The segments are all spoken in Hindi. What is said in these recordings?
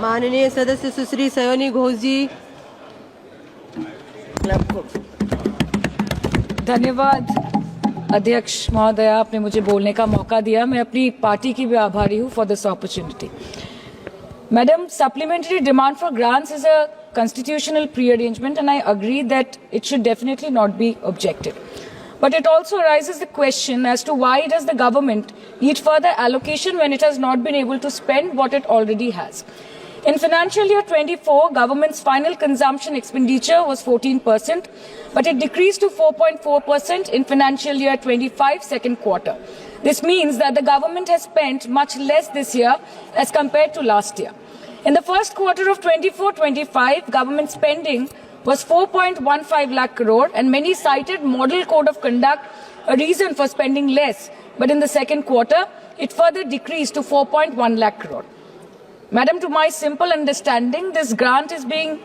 माननीय सदस्य सुश्री सयोनी घोष जी। धन्यवाद अध्यक्ष महोदय, आपने मुझे बोलने का मौका दिया। मैं अपनी पार्टी की भी आभारी हूँ for this opportunity. Madam, supplementary demand for grants is a constitutional pre-arrangement and I agree that it should definitely not be objected. But it also arises the question as to why does the government need further allocation when it has not been able to spend what it already has. In financial year 24, government's final consumption expenditure was 14%, but it decreased to 4.4% in financial year 25 second quarter. This means that the government has spent much less this year as compared to last year. In the first quarter of 24-25, government spending was 4.15 lakh crore and many cited model code of conduct a reason for spending less. But in the second quarter, it further decreased to 4.1 lakh crore. Madam, to my simple understanding, this grant is being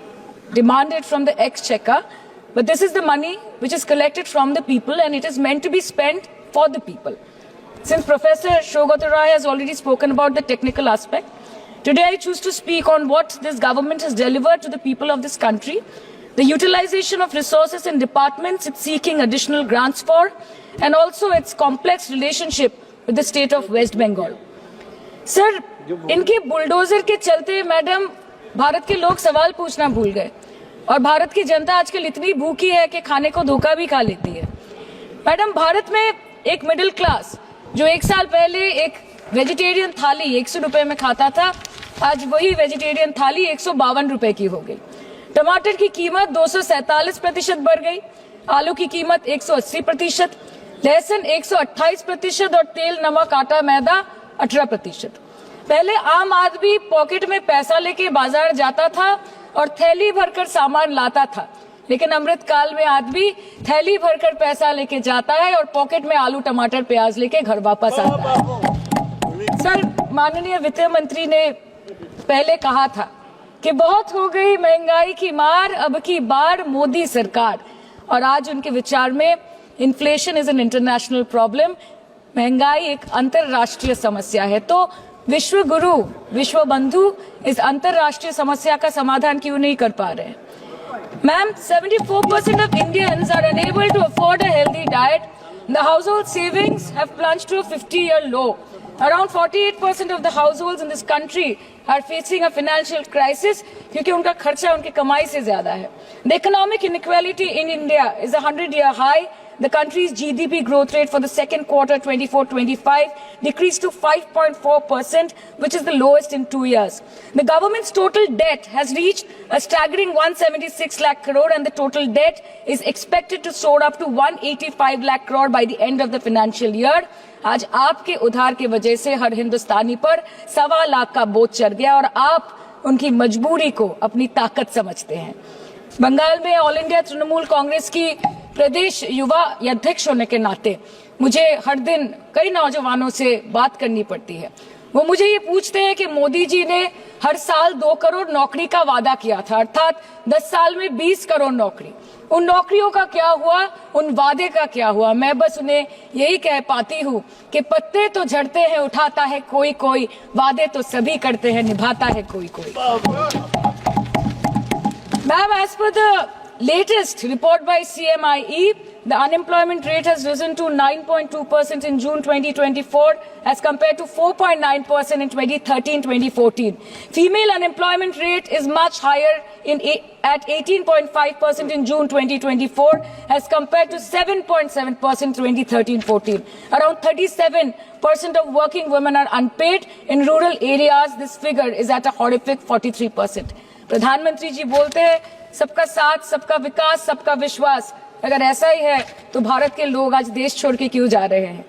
demanded from the exchequer, but this is the money which is collected from the people and it is meant to be spent for the people. Since Professor Shogoto Rai has already spoken about the technical aspect, today I choose to speak on what this government has delivered to the people of this country, the utilization of resources in departments it's seeking additional grants for, and also its complex relationship with the state of West Bengal. Sir, इनके बुलडोजर के चलते मैडम भारत के लोग सवाल पूछना भूल गए और भारत की जनता आजकल इतनी भूखी है कि खाने को धोखा भी खा लेती है। मैडम, भारत में एक मिडिल क्लास जो एक साल पहले एक वेजिटेरियन थाली 100 रुपए में खाता था, आज वही वेजिटेरियन थाली 152 रुपए की हो गई। टमाटर की कीमत 247% बढ़ गई, आलू की कीमत 180%, लहसुन 128% और तेल, नमक, आटा, मैदा 18%। पहले आम आदमी पॉकेट में पैसा लेके बाजार जाता था और थैली भरकर सामान लाता था, लेकिन अमृत काल में आदमी थैली भरकर पैसा लेके जाता है और पॉकेट में आलू, टमाटर, प्याज लेके घर वापस आता है। सर, माननीय वित्त मंत्री ने पहले कहा था कि बहुत हो गई महंगाई की मार, अब की बार मोदी सरकार, और आज उनके विचार में inflation is an international problem, महंगाई एक अंतरराष्ट्रीय समस्या है। तो विश्व गुरु, विश्व बंधु इस अंतरराष्ट्रीय समस्या का समाधान क्यों नहीं कर पा रहे हैं? Ma'am, 74% of Indians are unable to afford a healthy diet. The household savings have plunged to a 50-year low. Around 48% of the households in this country are facing a financial crisis क्योंकि उनका खर्चा उनकी कमाई से ज्यादा है. The economic inequality in India is a 100-year high. The country's GDP growth rate for the second quarter 24-25 decreased to 5.4%, which is the lowest in 2 years. The government's total debt has reached a staggering 176 lakh crore and the total debt is expected to soar up to 185 lakh crore by the end of the financial year. आज आपके उधार की वजह से हर हिंदुस्तानी पर 1.25 लाख का बोझ चढ़ गया और आप उनकी मजबूरी को अपनी ताकत समझते हैं। बंगाल में ऑल इंडिया तृणमूल कांग्रेस की प्रदेश युवा अध्यक्ष होने के नाते मुझे हर दिन कई नौजवानों से बात करनी पड़ती है। वो मुझे ये पूछते हैं कि मोदी जी ने हर साल 2 करोड़ नौकरी का वादा किया था, अर्थात 10 साल में 20 करोड़ नौकरी। उन नौकरियों का क्या हुआ, उन वादे का क्या हुआ? मैं बस उन्हें यही कह पाती हूँ कि पत्ते तो झड़ते हैं, उठाता है कोई कोई, वादे तो सभी करते हैं, निभाता है कोई कोई। Ma'am, as per the latest report by CMIE, the unemployment rate has risen to 9.2% in June 2024 as compared to 4.9% in 2013-2014. Female unemployment rate is much higher at 18.5% in June 2024 as compared to 7.7% in 2013-14. Around 37% of working women are unpaid. In rural areas, this figure is at a horrific 43%. प्रधानमंत्री जी बोलते हैं सबका साथ, सबका विकास, सबका विश्वास। अगर ऐसा ही है तो भारत के लोग आज देश छोड़ के क्यों जा रहे हैं?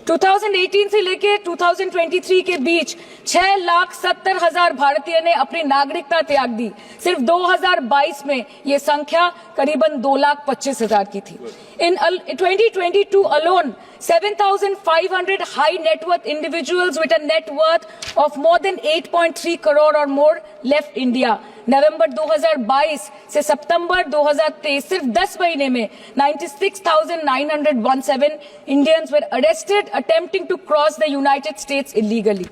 2018 से लेके 2023 के बीच 6,70,000 भारतीय ने अपनी नागरिकता त्याग दी। सिर्फ 2022 में ये संख्या करीबन 2,25,000 की थी। In 2022 alone, 7,500 high net worth individuals with a net worth of more than 8.3 crore or more left India. नवंबर 2022 से सितंबर 2023 सिर्फ 10 महीने में 96,917 Indians were arrested attempting to cross the United States illegally.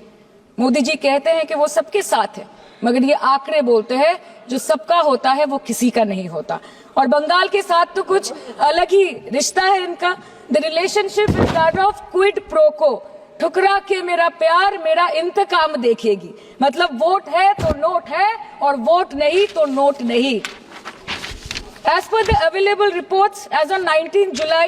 Modi ji कहते हैं कि वो सबके साथ है, मगर ये आंकड़े बोलते हैं जो सबका होता है वो किसी का नहीं होता। और बंगाल के साथ तो कुछ अलग ही रिश्ता है इनका। The relationship is that of quid pro को, ठुकरा के मेरा प्यार मेरा इंतकाम देखेगी। मतलब वोट है तो नोट है और वोट नहीं तो नोट नहीं। As per the available reports, as on 19 July,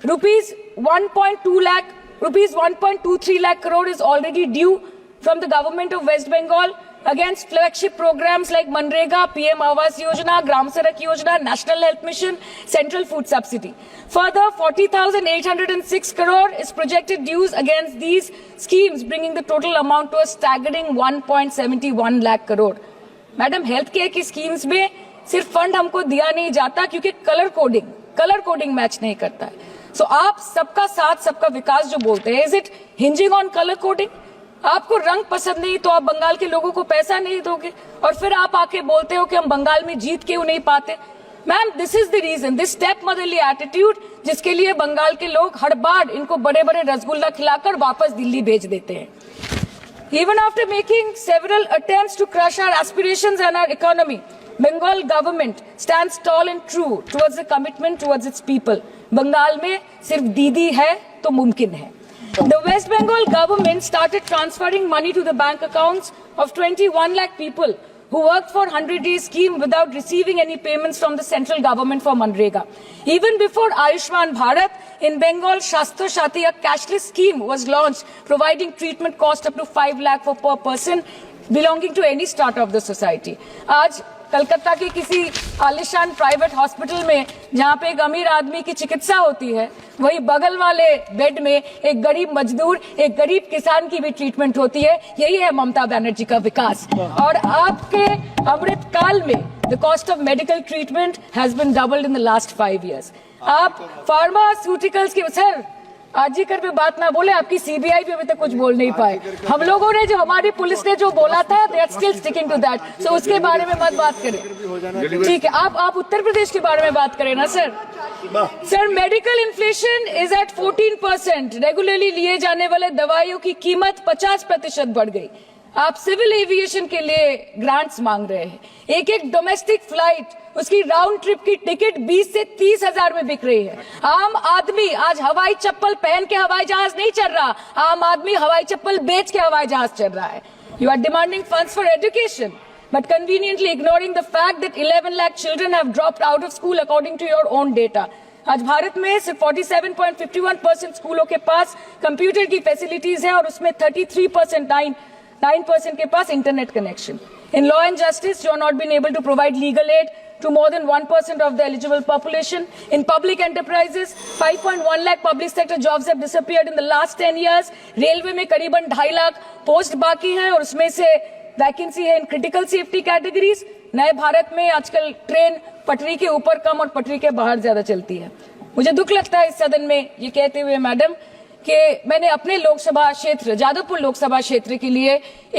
rupees 1.23 lakh crore is already due from the government of West Bengal against flagship programs like Manrega, PM Awas Yojana, Gram Sadak Yojana, National Health Mission, Central Food Subsidy. Further, 40,806 crore is projected dues against these schemes, bringing the total amount to a staggering 1.71 lakh crore. Madam, health care की schemes में सिर्फ फंड हमको दिया नहीं जाता क्योंकि कलर कोडिंग मैच नहीं करता है। सो आप सबका साथ सबका विकास जो बोलते हैं, is it hinging on colour coding? आपको रंग पसंद नहीं तो आप बंगाल के लोगों को पैसा नहीं दोगे और फिर आप आके बोलते हो कि हम बंगाल में जीत क्यों नहीं पाते। Ma'am, this is the reason, this step motherly attitude, जिसके लिए बंगाल के लोग हर बार इनको बड़े बड़े रसगुल्ला खिलाकर वापस दिल्ली भेज देते हैं। Even after making several attempts to crush our aspirations and our economy, Bengal government stands tall and true towards the commitment towards its people. Bengal में सिर्फ दीदी है तो मुमकिन है। The West Bengal government started transferring money to the bank accounts of 21 lakh people who worked for 100-day scheme without receiving any payments from the central government for Manrega. Even before Ayushman Bharat, in Bengal, Shastra Shati, a cashless scheme was launched, providing treatment cost up to 5 lakh for per person belonging to any strata of the society. आज कलकत्ता के किसी आलिशान प्राइवेट हॉस्पिटल में जहाँ पे एक अमीर आदमी की चिकित्सा होती है, वही बगल वाले बेड में एक गरीब मजदूर, एक गरीब किसान की भी ट्रीटमेंट होती है। यही है ममता बनर्जी का विकास। और आपके अमृत काल में the cost of medical treatment has been doubled in the last 5 years। आप फार्मास्यूटिकल्स के सर आरजीकर पे बात ना बोले, आपकी सीबीआई पे अभी तक कुछ बोल नहीं पाए। हम लोगों ने जो हमारी पुलिस ने जो बोला था, they are still sticking to that. So उसके बारे में मत बात करें, ठीक है? आप उत्तर प्रदेश के बारे में बात करें ना sir. Sir, medical inflation is at 14%। Regularly लिए जाने वाले दवाइयों की कीमत 50% बढ़ गई। आप सिविल एविएशन के लिए ग्रांट्स मांग रहे हैं। एक एक डोमेस्टिक फ्लाइट, उसकी राउंड ट्रिप की टिकट 20 से 30 हजार में बिक रही है। आम आदमी आज हवाई चप्पल पहन के हवाई जहाज नहीं चल रहा, आम आदमी हवाई चप्पल बेच के हवाई जहाज चल रहा है। You are demanding funds for education but conveniently ignoring the fact that 11 lakh children have dropped out of school according to your own data. आज भारत में सिर्फ 47.51% स्कूलों के पास कंप्यूटर की फैसिलिटीज है और उसमें 9% के पास internet connection. In law and justice, you are not been able to provide legal aid to more than 1% of the eligible population. In public enterprises, 5.1 lakh public sector jobs have disappeared in the last 10 years. Railway में करीबन 2.5 लाख पोस्ट बाकी हैं और उसमें से वैकेंसी है इन क्रिटिकल सेफ्टी कैटेगरीज। नए भारत में आजकल ट्रेन पटरी के ऊपर कम और पटरी के बाहर ज्यादा चलती है। मुझे दुख लगता है इस सदन में ये कहते हुए मैडम कि मैंने अपने लोकसभा क्षेत्र जादवपुर लोकसभा क्षेत्र के लिए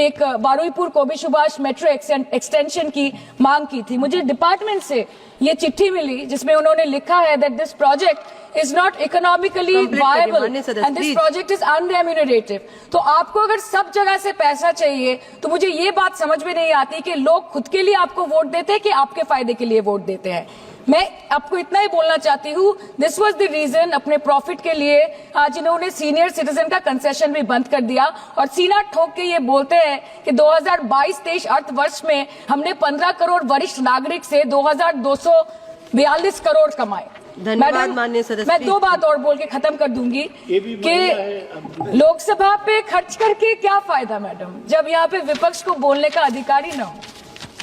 एक बारुईपुर कोबी सुभाष मेट्रो एक्सटेंशन की मांग की थी। मुझे डिपार्टमेंट से ये चिट्ठी मिली जिसमें उन्होंने लिखा है that this project is not economically viable and this project is unremunerative. तो आपको अगर सब जगह से पैसा चाहिए तो मुझे ये बात समझ में नहीं आती कि लोग खुद के लिए आपको वोट देते हैं कि आपके फायदे के लिए वोट देते हैं। मैं आपको इतना ही बोलना चाहती हूँ, दिस वाज द रीजन अपने प्रॉफिट के लिए आज इन्होंने सीनियर सिटीजन का कंसेशन भी बंद कर दिया और सीना ठोक के ये बोलते हैं कि 2022-23 अर्थ वर्ष में हमने 15 करोड़ वरिष्ठ नागरिक से 2242 करोड़ कमाए। धन्यवाद माननीय सदस्य। मैं 2 बात और बोल के खत्म कर दूंगी कि लोकसभा पे खर्च करके क्या फायदा मैडम, जब यहाँ पे विपक्ष को बोलने का अधिकार ही न हो।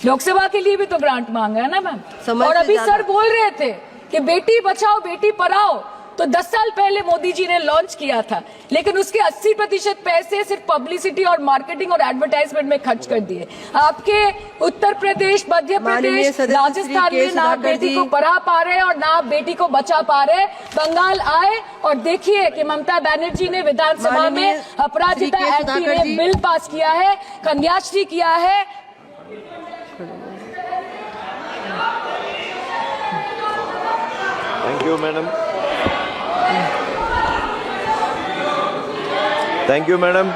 लोकसभा के लिए भी तो ग्रांट मांगा है ना मैम। और अभी सर बोल रहे थे कि बेटी बचाओ बेटी पढ़ाओ, तो 10 साल पहले मोदी जी ने लॉन्च किया था, लेकिन उसके 80% पैसे सिर्फ पब्लिसिटी और मार्केटिंग और एडवर्टाइजमेंट में खर्च कर दिए। आपके उत्तर प्रदेश, मध्य प्रदेश, राजस्थान में ना बेटी को पढ़ा पा रहे और ना बेटी को बचा पा रहे। बंगाल आए और देखिए कि ममता बनर्जी ने विधानसभा में अपराजिता एंटी रेप बिल पास किया है, कन्याश्री किया है। Thank you, madam. Thank you, madam.